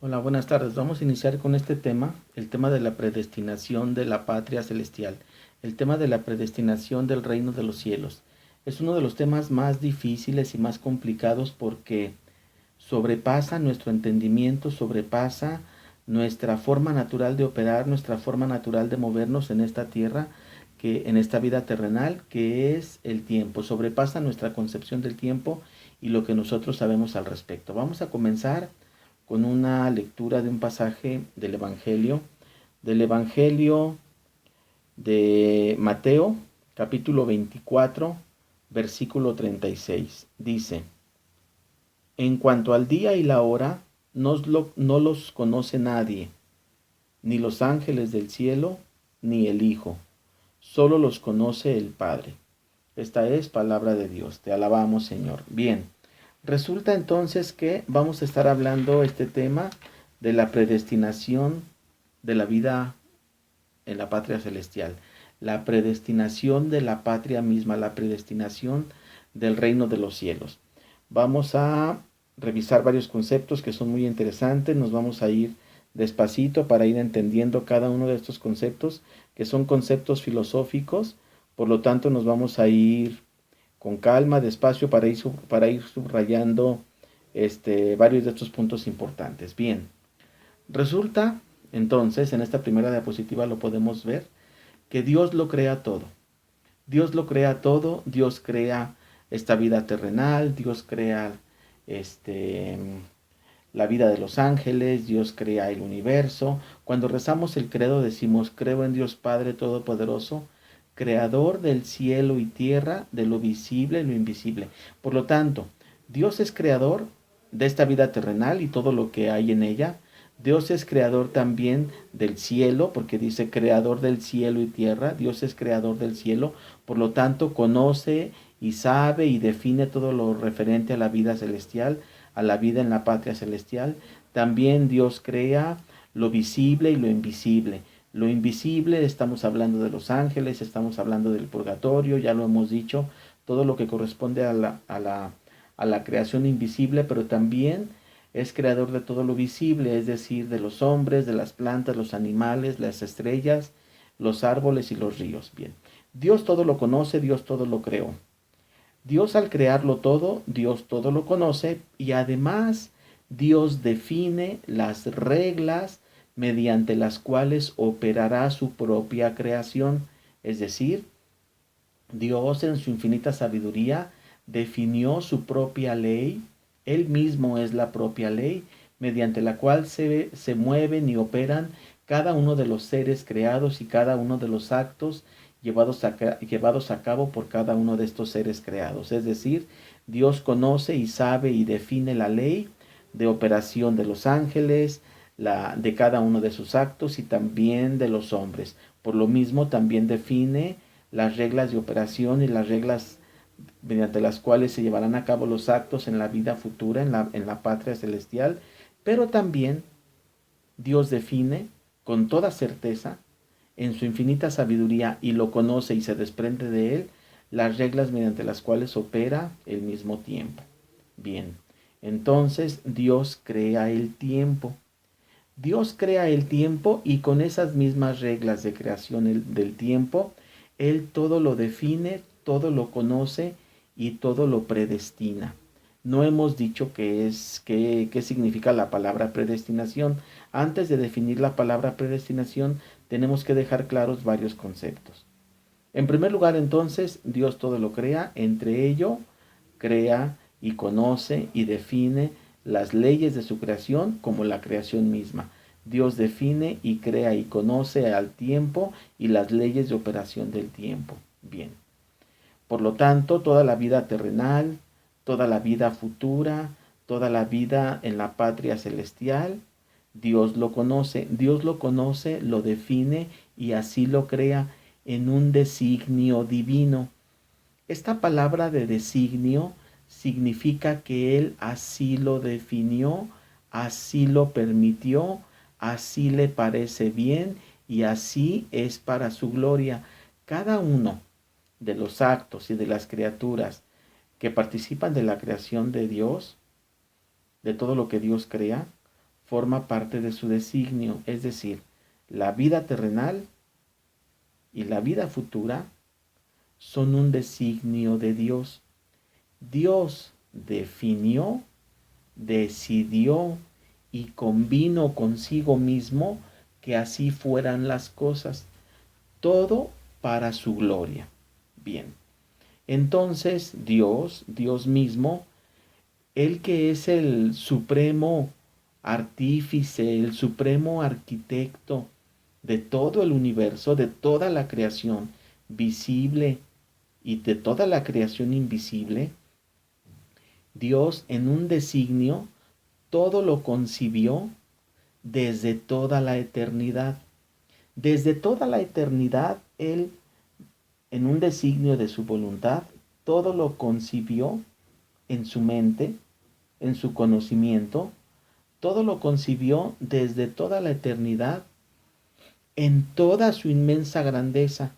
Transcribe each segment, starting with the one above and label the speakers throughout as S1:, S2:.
S1: Hola, buenas tardes. Vamos a iniciar con este tema, el tema de la predestinación de la patria celestial, el tema de la predestinación del reino de los cielos. Es uno de los temas más difíciles y más complicados porque sobrepasa nuestro entendimiento, sobrepasa nuestra forma natural de operar, nuestra forma natural de movernos en esta tierra, que en esta vida terrenal, que es el tiempo. Sobrepasa nuestra concepción del tiempo y lo que nosotros sabemos al respecto. Vamos a comenzar con una lectura de un pasaje del Evangelio de Mateo, capítulo 24, versículo 36. Dice: En cuanto al día y la hora, no los conoce nadie, ni los ángeles del cielo, ni el Hijo, solo los conoce el Padre. Esta es palabra de Dios. Te alabamos, Señor. Bien, resulta entonces que vamos a estar hablando este tema de la predestinación de la vida en la patria celestial, la predestinación de la patria misma, la predestinación del reino de los cielos. Vamos a revisar varios conceptos que son muy interesantes, nos vamos a ir despacito para ir entendiendo cada uno de estos conceptos, que son conceptos filosóficos, por lo tanto nos vamos a ir con calma, despacio, para ir subrayando varios de estos puntos importantes. Bien, resulta entonces, en esta primera diapositiva lo podemos ver, que Dios lo crea todo. Dios lo crea todo, Dios crea esta vida terrenal, Dios crea este, la vida de los ángeles, Dios crea el universo. Cuando rezamos el credo decimos: creo en Dios Padre Todopoderoso, creador del cielo y tierra, de lo visible y lo invisible. Por lo tanto, Dios es creador de esta vida terrenal y todo lo que hay en ella. Dios es creador también del cielo, porque dice creador del cielo y tierra. Dios es creador del cielo, por lo tanto conoce y sabe y define todo lo referente a la vida celestial, a la vida en la patria celestial. También Dios crea lo visible y lo invisible. Lo invisible, estamos hablando de los ángeles, estamos hablando del purgatorio, ya lo hemos dicho, todo lo que corresponde a la creación invisible, pero también es creador de todo lo visible, es decir, de los hombres, de las plantas, los animales, las estrellas, los árboles y los ríos. Bien, Dios todo lo conoce, Dios todo lo creó. Dios, al crearlo todo, Dios todo lo conoce, y además Dios define las reglas mediante las cuales operará su propia creación. Es decir, Dios en su infinita sabiduría definió su propia ley. Él mismo es la propia ley mediante la cual se mueven y operan cada uno de los seres creados y cada uno de los actos llevados a cabo por cada uno de estos seres creados. Es decir, Dios conoce y sabe y define la ley de operación de los ángeles, de cada uno de sus actos y también de los hombres. Por lo mismo también define las reglas de operación y las reglas mediante las cuales se llevarán a cabo los actos en la vida futura, en la patria celestial, pero también Dios define con toda certeza, en su infinita sabiduría, y lo conoce y se desprende de él, las reglas mediante las cuales opera al mismo tiempo. Bien, entonces Dios crea el tiempo. Dios crea el tiempo y con esas mismas reglas de creación del tiempo, Él todo lo define, todo lo conoce y todo lo predestina. No hemos dicho qué significa la palabra predestinación. Antes de definir la palabra predestinación, tenemos que dejar claros varios conceptos. En primer lugar, entonces, Dios todo lo crea, entre ello crea y conoce y define las leyes de su creación como la creación misma. Dios define y crea y conoce al tiempo y las leyes de operación del tiempo. Bien. Por lo tanto, toda la vida terrenal, toda la vida futura, toda la vida en la patria celestial, Dios lo conoce, lo define y así lo crea en un designio divino. Esta palabra de designio significa que Él así lo definió, así lo permitió, así le parece bien y así es para su gloria. Cada uno de los actos y de las criaturas que participan de la creación de Dios, de todo lo que Dios crea, forma parte de su designio, es decir, la vida terrenal y la vida futura son un designio de Dios. Dios definió, decidió y convino consigo mismo que así fueran las cosas, todo para su gloria. Bien, entonces Dios mismo, Él que es el supremo artífice, el supremo arquitecto de todo el universo, de toda la creación visible y de toda la creación invisible, Dios en un designio todo lo concibió desde toda la eternidad. Desde toda la eternidad, Él, en un designio de su voluntad, todo lo concibió en su mente, en su conocimiento, todo lo concibió desde toda la eternidad, en toda su inmensa grandeza.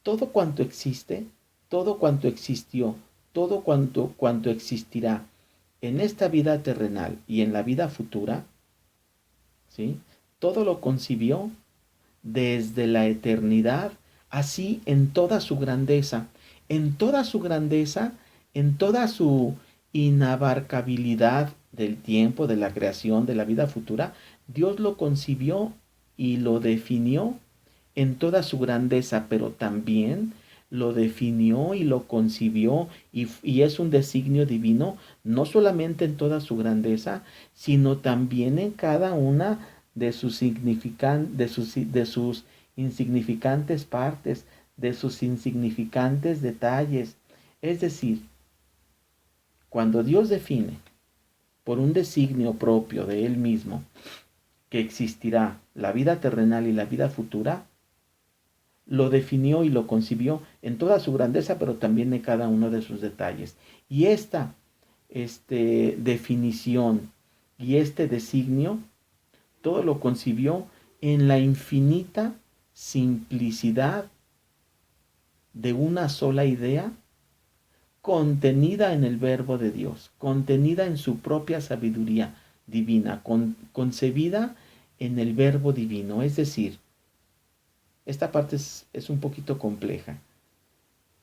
S1: Todo cuanto existe, todo cuanto existió, todo cuanto existirá en esta vida terrenal y en la vida futura, ¿sí? Todo lo concibió desde la eternidad, así en toda su grandeza, en toda su grandeza, en toda su inabarcabilidad del tiempo, de la creación, de la vida futura, Dios lo concibió y lo definió en toda su grandeza, pero también lo definió y lo concibió y es un designio divino, no solamente en toda su grandeza, sino también en cada una de sus insignificantes partes, de sus insignificantes detalles. Es decir, cuando Dios define por un designio propio de Él mismo que existirá la vida terrenal y la vida futura, lo definió y lo concibió en toda su grandeza, pero también en cada uno de sus detalles. Y esta definición y este designio, todo lo concibió en la infinita simplicidad de una sola idea contenida en el verbo de Dios, contenida en su propia sabiduría divina, concebida en el verbo divino. Es decir, esta parte es un poquito compleja.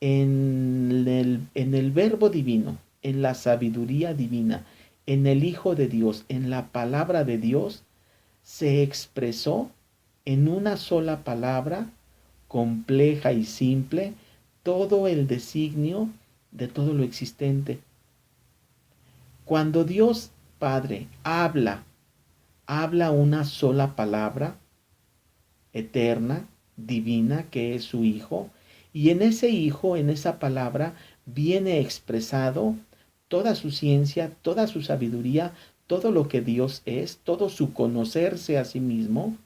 S1: En el verbo divino, en la sabiduría divina, en el Hijo de Dios, en la palabra de Dios, se expresó en una sola palabra, compleja y simple, todo el designio de todo lo existente. Cuando Dios Padre habla una sola palabra eterna, divina, que es su Hijo, y en ese Hijo, en esa palabra, viene expresado toda su ciencia, toda su sabiduría, todo lo que Dios es, todo su conocerse a sí mismo,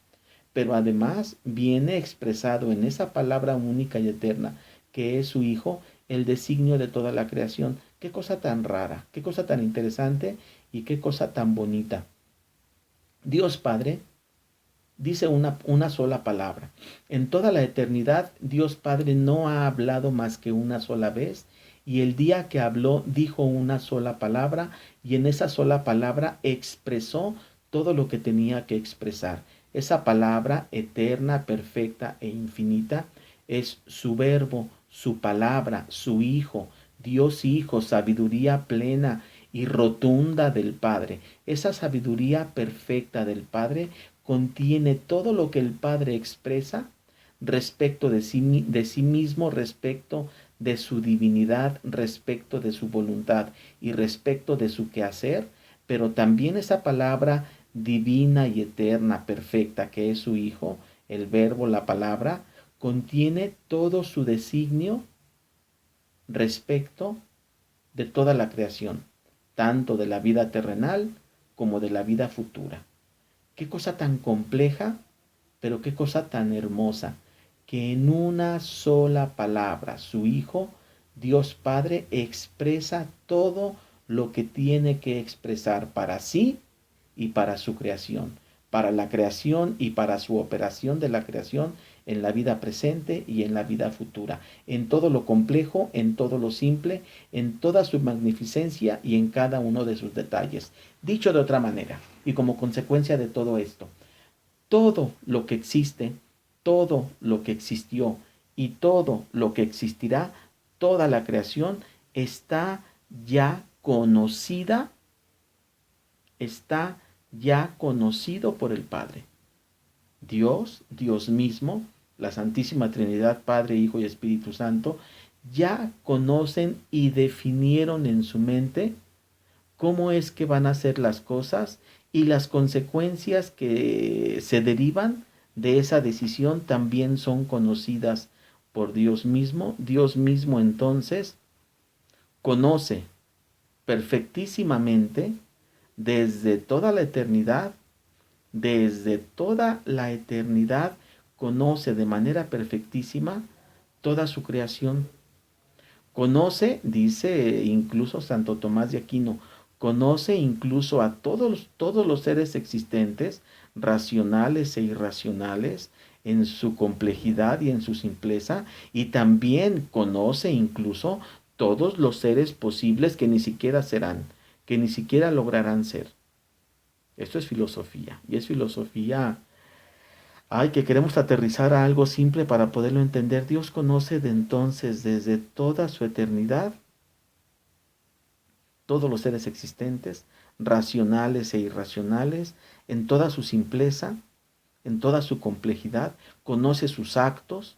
S1: pero además viene expresado en esa palabra única y eterna, que es su Hijo, el designio de toda la creación. Qué cosa tan rara, qué cosa tan interesante y qué cosa tan bonita. Dios Padre dice una sola palabra. En toda la eternidad, Dios Padre no ha hablado más que una sola vez, y el día que habló dijo una sola palabra, y en esa sola palabra expresó todo lo que tenía que expresar. Esa palabra eterna, perfecta e infinita es su verbo, su palabra, su Hijo, Dios Hijo, sabiduría plena y rotunda del Padre. Esa sabiduría perfecta del Padre contiene todo lo que el Padre expresa respecto de sí mismo, respecto de su divinidad, respecto de su voluntad y respecto de su quehacer, pero también esa palabra divina y eterna, perfecta, que es su Hijo, el verbo, la palabra, contiene todo su designio respecto de toda la creación, tanto de la vida terrenal como de la vida futura. Qué cosa tan compleja, pero qué cosa tan hermosa, que en una sola palabra, su Hijo, Dios Padre, expresa todo lo que tiene que expresar para sí y para su creación. Para la creación y para su operación de la creación en la vida presente y en la vida futura, en todo lo complejo, en todo lo simple, en toda su magnificencia y en cada uno de sus detalles. Dicho de otra manera, y como consecuencia de todo esto, todo lo que existe, todo lo que existió y todo lo que existirá, toda la creación está ya conocida, está ya conocido por el Padre. Dios, Dios mismo, la Santísima Trinidad, Padre, Hijo y Espíritu Santo, ya conocen y definieron en su mente cómo es que van a ser las cosas y las consecuencias que se derivan de esa decisión también son conocidas por Dios mismo. Dios mismo entonces conoce perfectísimamente desde toda la eternidad, conoce de manera perfectísima toda su creación. Conoce, dice incluso Santo Tomás de Aquino, conoce incluso a todos los seres existentes, racionales e irracionales, en su complejidad y en su simpleza, y también conoce incluso todos los seres posibles que ni siquiera serán, que ni siquiera lograrán ser. Esto es filosofía, y es filosofía, que queremos aterrizar a algo simple para poderlo entender. Dios conoce de entonces, desde toda su eternidad, todos los seres existentes, racionales e irracionales, en toda su simpleza, en toda su complejidad, conoce sus actos,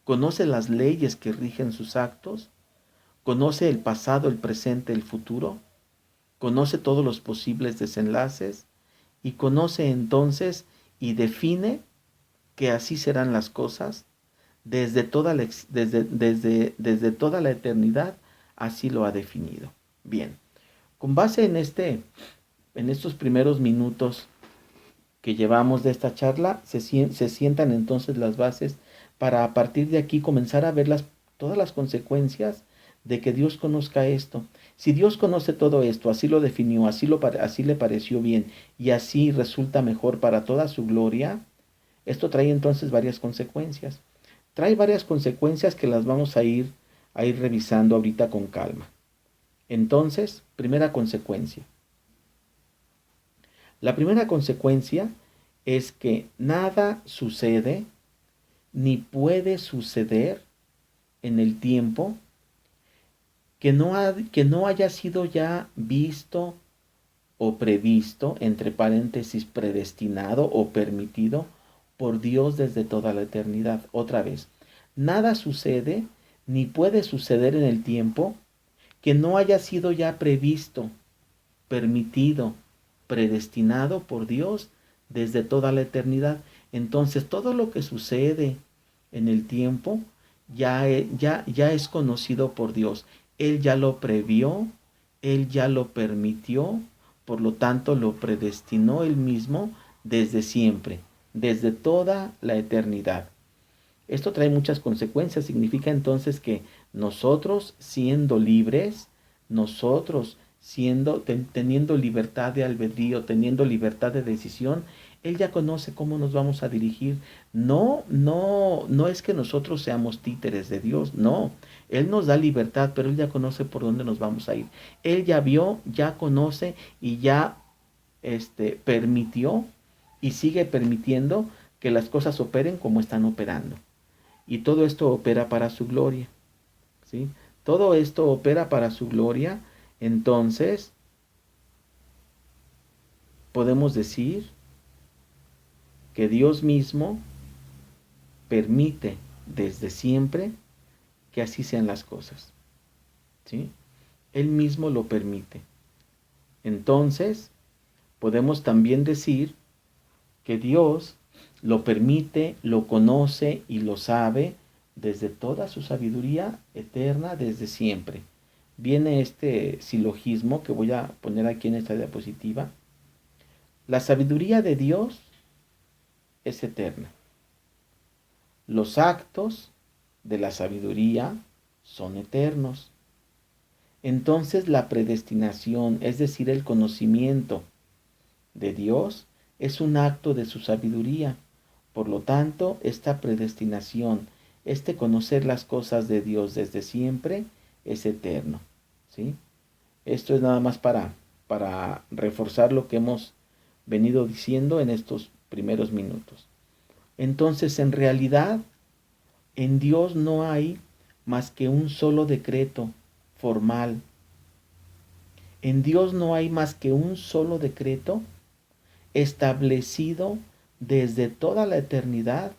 S1: conoce las leyes que rigen sus actos, conoce el pasado, el presente, el futuro, conoce todos los posibles desenlaces y conoce entonces y define que así serán las cosas desde toda la eternidad, así lo ha definido. Bien, con base en estos primeros minutos que llevamos de esta charla, se sientan entonces las bases para a partir de aquí comenzar a ver todas las consecuencias de que Dios conozca esto. Si Dios conoce todo esto, así lo definió, así le pareció bien y así resulta mejor para toda su gloria, esto trae entonces varias consecuencias. Trae varias consecuencias que las vamos a ir revisando ahorita con calma. Entonces, primera consecuencia. La primera consecuencia es que nada sucede ni puede suceder en el tiempo que no haya sido ya visto o previsto, entre paréntesis, predestinado o permitido por Dios desde toda la eternidad. Otra vez, nada sucede ni puede suceder en el tiempo que no haya sido ya previsto, permitido, predestinado por Dios desde toda la eternidad. Entonces, todo lo que sucede en el tiempo ya es conocido por Dios. Él ya lo previó, Él ya lo permitió, por lo tanto lo predestinó Él mismo desde siempre, desde toda la eternidad. Esto trae muchas consecuencias. Significa entonces que nosotros siendo libres, nosotros teniendo libertad de albedrío, teniendo libertad de decisión, Él ya conoce cómo nos vamos a dirigir. No es que nosotros seamos títeres de Dios, no. Él nos da libertad, pero Él ya conoce por dónde nos vamos a ir. Él ya vio, ya conoce y ya permitió y sigue permitiendo que las cosas operen como están operando. Y todo esto opera para su gloria, ¿sí? Todo esto opera para su gloria. Entonces, podemos decir que Dios mismo permite desde siempre que así sean las cosas, ¿sí? Él mismo lo permite. Entonces, podemos también decir que Dios lo permite, lo conoce y lo sabe desde toda su sabiduría eterna, desde siempre. Viene este silogismo que voy a poner aquí en esta diapositiva. La sabiduría de Dios es eterna. Los actos de la sabiduría son eternos. Entonces la predestinación, es decir, el conocimiento de Dios, es un acto de su sabiduría. Por lo tanto, esta predestinación, este conocer las cosas de Dios desde siempre, es eterno, ¿sí? Esto es nada más para reforzar lo que hemos venido diciendo en estos primeros minutos. Entonces, en realidad, en Dios no hay más que un solo decreto formal. En Dios no hay más que un solo decreto establecido desde toda la eternidad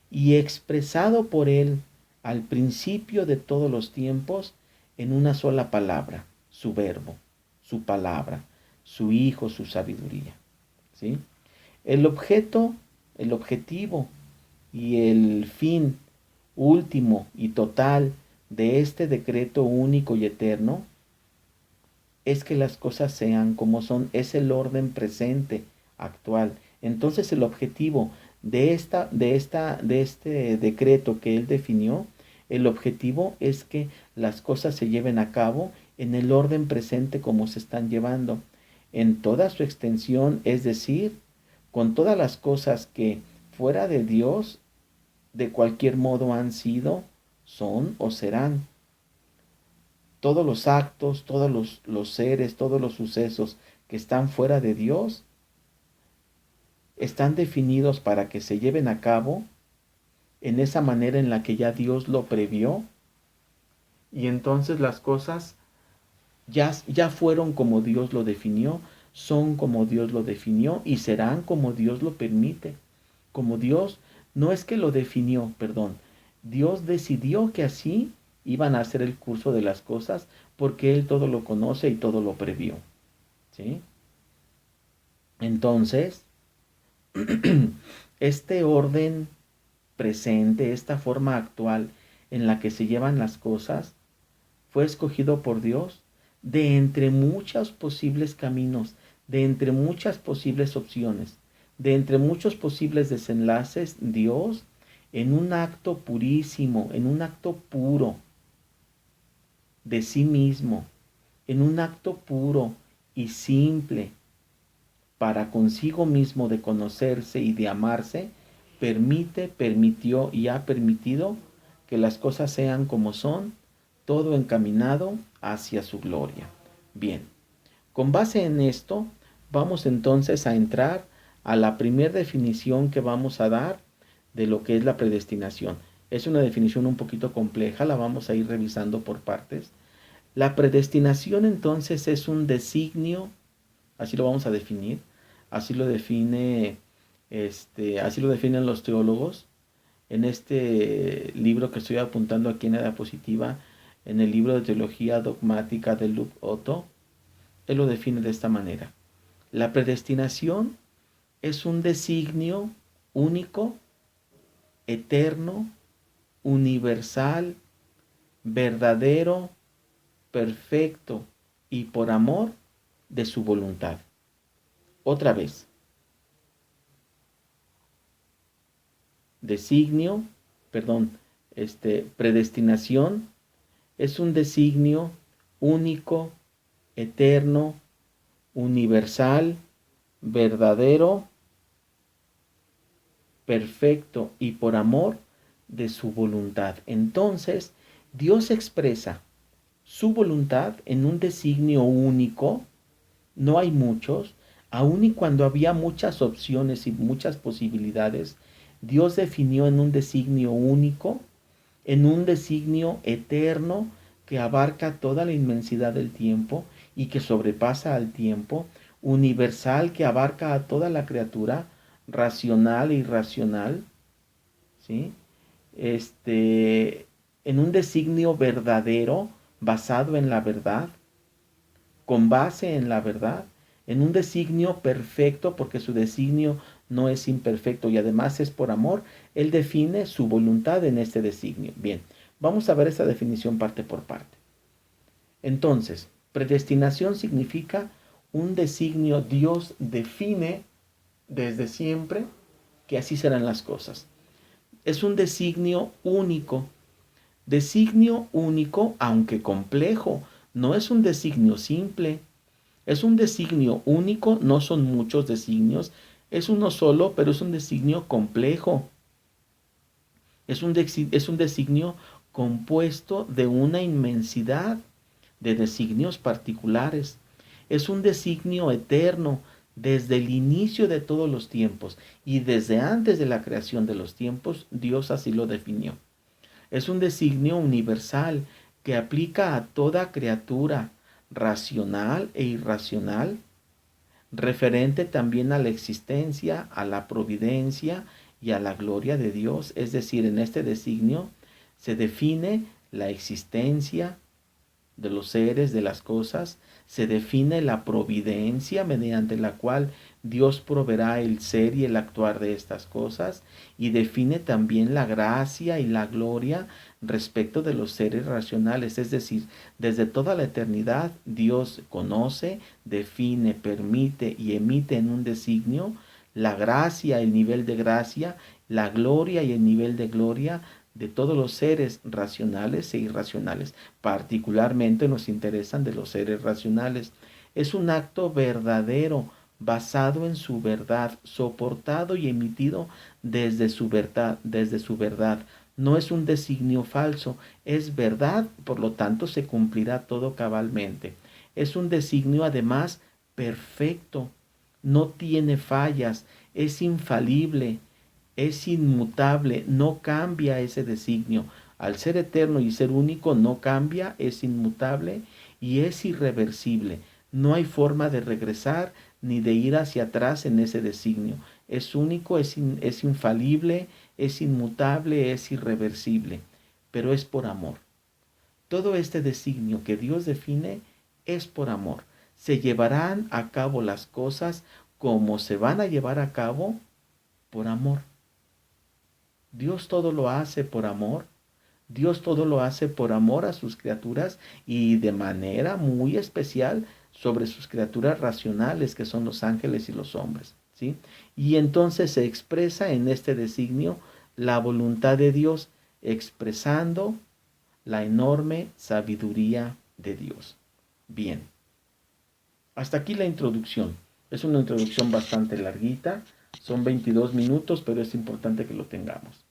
S1: y expresado por Él al principio de todos los tiempos en una sola palabra, su verbo, su palabra, su Hijo, su sabiduría. ¿Sí? El objeto, el objetivo y el fin último y total de este decreto único y eterno es que las cosas sean como son, es el orden presente, actual. Entonces el objetivo de este decreto que él definió, el objetivo es que las cosas se lleven a cabo en el orden presente como se están llevando, en toda su extensión, es decir, con todas las cosas que fuera de Dios de cualquier modo han sido, son o serán. Todos los actos, todos los seres, todos los sucesos que están fuera de Dios están definidos para que se lleven a cabo en esa manera en la que ya Dios lo previó, y entonces las cosas ya fueron como Dios lo definió, son como Dios lo definió y serán como Dios lo permite. Como Dios, no es que lo definió, perdón, Dios decidió que así iban a ser el curso de las cosas porque Él todo lo conoce y todo lo previó. ¿Sí? Entonces, este orden presente, esta forma actual en la que se llevan las cosas, fue escogido por Dios de entre muchos posibles caminos, de entre muchas posibles opciones, de entre muchos posibles desenlaces. Dios, en un acto purísimo, en un acto puro de sí mismo, en un acto puro y simple para consigo mismo de conocerse y de amarse, permitió y ha permitido que las cosas sean como son, todo encaminado hacia su gloria. Bien, con base en esto, vamos entonces a entrar a la primera definición que vamos a dar de lo que es la predestinación. Es una definición un poquito compleja, la vamos a ir revisando por partes. La predestinación entonces es un designio, así lo vamos a definir, así lo así lo definen los teólogos en este libro que estoy apuntando aquí en la diapositiva, en el libro de teología dogmática de Luke Otto. Él lo define de esta manera: la predestinación es un designio único, eterno, universal, verdadero, perfecto y por amor de su voluntad. Otra vez, predestinación es un designio único, eterno, universal, verdadero, perfecto y por amor de su voluntad. Entonces, Dios expresa su voluntad en un designio único, no hay muchos, aun y cuando había muchas opciones y muchas posibilidades, Dios definió en un designio único, en un designio eterno que abarca toda la inmensidad del tiempo y que sobrepasa al tiempo, universal que abarca a toda la criatura, racional e irracional, ¿sí? En un designio verdadero, basado en la verdad, con base en la verdad, en un designio perfecto, porque su designio no es imperfecto y además es por amor. Él define su voluntad en este designio. Bien, vamos a ver esta definición parte por parte. Entonces, predestinación significa un designio. Dios define desde siempre que así serán las cosas. Es un designio único. Designio único, aunque complejo, no es un designio simple. Es un designio único, no son muchos designios. Es uno solo, pero es un designio complejo. Es un designio compuesto de una inmensidad de designios particulares. Es un designio eterno desde el inicio de todos los tiempos y desde antes de la creación de los tiempos, Dios así lo definió. Es un designio universal que aplica a toda criatura racional e irracional, referente también a la existencia, a la providencia y a la gloria de Dios. Es decir, en este designio se define la existencia de los seres, de las cosas, se define la providencia mediante la cual Dios proveerá el ser y el actuar de estas cosas, y define también la gracia y la gloria respecto de los seres racionales. Es decir, desde toda la eternidad Dios conoce, define, permite y emite en un designio la gracia, el nivel de gracia, la gloria y el nivel de gloria de todos los seres racionales e irracionales. Particularmente nos interesan de los seres racionales. Es un acto verdadero, basado en su verdad, soportado y emitido desde su verdad, desde su verdad. No es un designio falso, es verdad, por lo tanto se cumplirá todo cabalmente. Es un designio además perfecto, no tiene fallas, es infalible, es inmutable, no cambia ese designio. Al ser eterno y ser único no cambia, es inmutable y es irreversible. No hay forma de regresar ni de ir hacia atrás en ese designio. Es único, es infalible, es inmutable, es irreversible, pero es por amor. Todo este designio que Dios define es por amor. Se llevarán a cabo las cosas como se van a llevar a cabo por amor. Dios todo lo hace por amor. Dios todo lo hace por amor a sus criaturas y de manera muy especial sobre sus criaturas racionales, que son los ángeles y los hombres, ¿sí? Y entonces se expresa en este designio la voluntad de Dios, expresando la enorme sabiduría de Dios. Bien, hasta aquí la introducción. Es una introducción bastante larguita, son 22 minutos, pero es importante que lo tengamos.